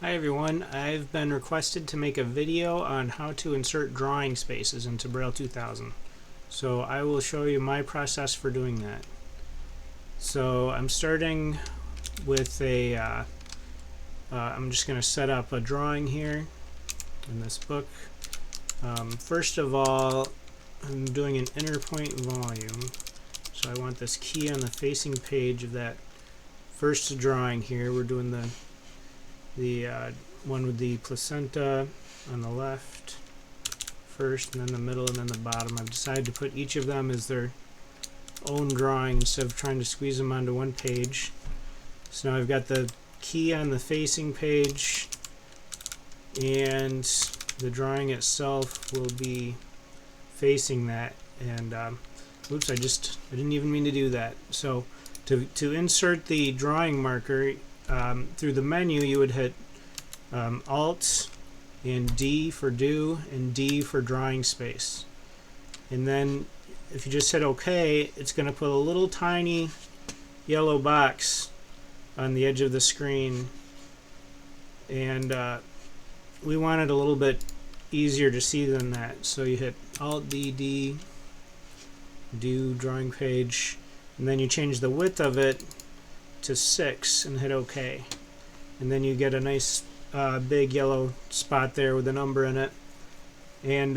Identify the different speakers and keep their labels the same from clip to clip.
Speaker 1: Hi everyone, I've been requested to make a video on how to insert drawing spaces into Braille2000. So I will show you my process for doing that. So I'm starting with I'm just going to set up a drawing here in this book. First of all, I'm doing an inner point volume. So I want this key on the facing page of that first drawing here. We're doing the one with the placenta on the left first, and then the middle, and then the bottom. I've decided to put each of them as their own drawing instead of trying to squeeze them onto one page. So now I've got the key on the facing page, and the drawing itself will be facing that. And oops, I didn't even mean to do that. So to insert the drawing marker through the menu, you would hit Alt and D for do and D for drawing space. And then if you just hit OK, it's going to put a little tiny yellow box on the edge of the screen. And we want it a little bit easier to see than that. So you hit Alt D, D, do drawing page, and then you change the width of it to 6 and hit OK, and then you get a nice big yellow spot there with a number in it. And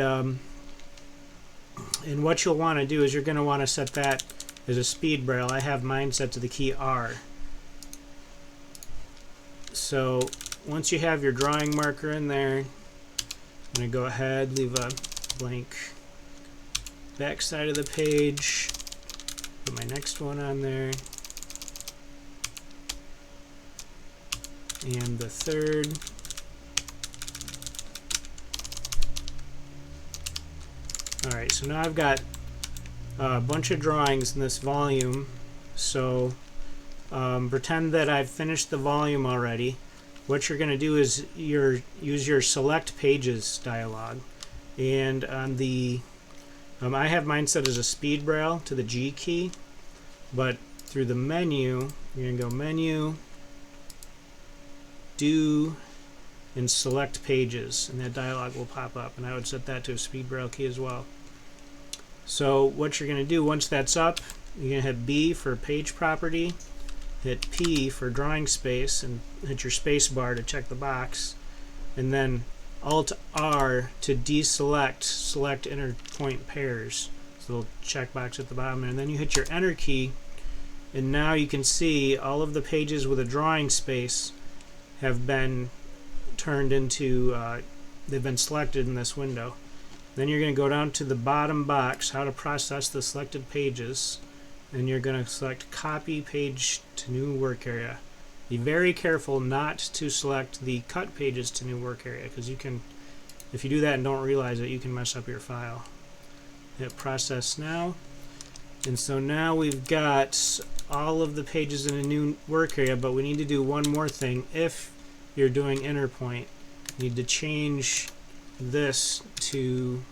Speaker 1: what you'll want to do is you're going to want to set that as a speed braille. I have mine set to the key R. So once you have your drawing marker in there, I'm going to go ahead, leave a blank back side of the page, put my next one on there, and the third. Alright, so now I've got a bunch of drawings in this volume. So pretend that I've finished the volume already. What you're going to do is use your select pages dialog, and on the I have mine set as a speed braille to the G key, but through the menu you're going to go menu, do, and select pages, and that dialog will pop up, and I would set that to a speed braille key as well. So what you're going to do once that's up, you're going to hit B for page property, hit P for drawing space, and hit your space bar to check the box, and then Alt R to deselect select inner point pairs. This little checkbox at the bottom, and then you hit your enter key, and now you can see all of the pages with a drawing space have been turned into, they've been selected in this window. Then you're going to go down to the bottom box, how to process the selected pages, and you're going to select copy page to new work area. Be very careful not to select the cut pages to new work area, because you can, if you do that and don't realize it, you can mess up your file. Hit process now, and so now we've got all of the pages in a new work area, but we need to do one more thing. If you're doing inner point, you need to change this to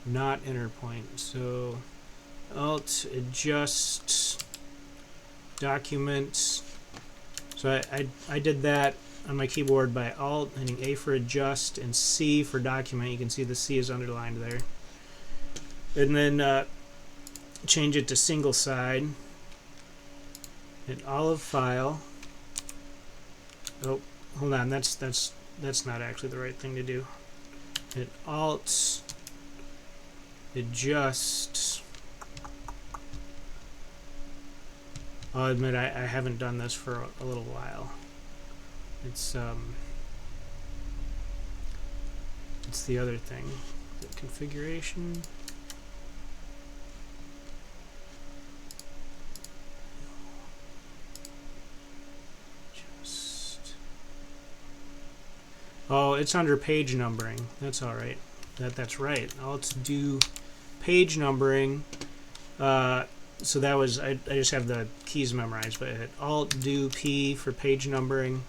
Speaker 1: not inner point. So Alt adjust document. So I did that on my keyboard by Alt hitting A for adjust and C for document. You can see the C is underlined there. And then change it to single side. Hit olive file. Oh, hold on, that's not actually the right thing to do. Hit Alt adjust. I'll admit I haven't done this for a little while. It's the other thing, the configuration. Oh, it's under page numbering. That's all right. That's right. Let's do page numbering. So that was, I just have the keys memorized, but hit Alt do P for page numbering,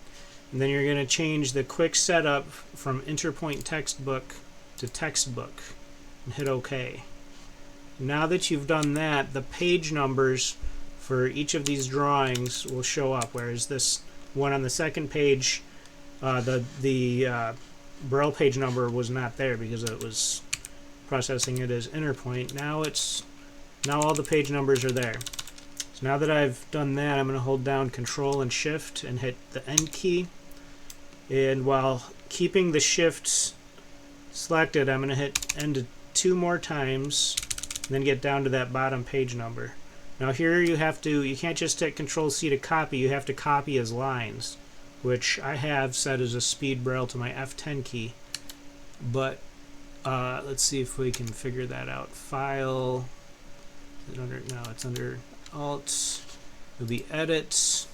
Speaker 1: and then you're going to change the quick setup from Interpoint textbook to textbook and hit OK. Now that you've done that, the page numbers for each of these drawings will show up, whereas this one on the second page The Braille page number was not there because it was processing it as inner point. Now all the page numbers are there. So now that I've done that, I'm going to hold down Control and Shift and hit the End key. And while keeping the Shift selected, I'm going to hit End 2 more times, and then get down to that bottom page number. Now here you can't just hit Control C to copy, you have to copy as lines, which I have set as a speed Braille to my F10 key. But let's see if we can figure that out. File, it's under Alt, it'll be Edit,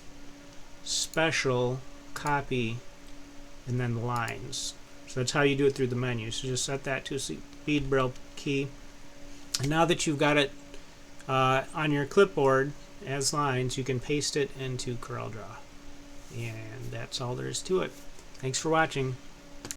Speaker 1: Special, Copy, and then lines. So that's how you do it through the menu. So just set that to a speed Braille key. And now that you've got it on your clipboard as lines, you can paste it into CorelDRAW. And that's all there is to it. Thanks for watching.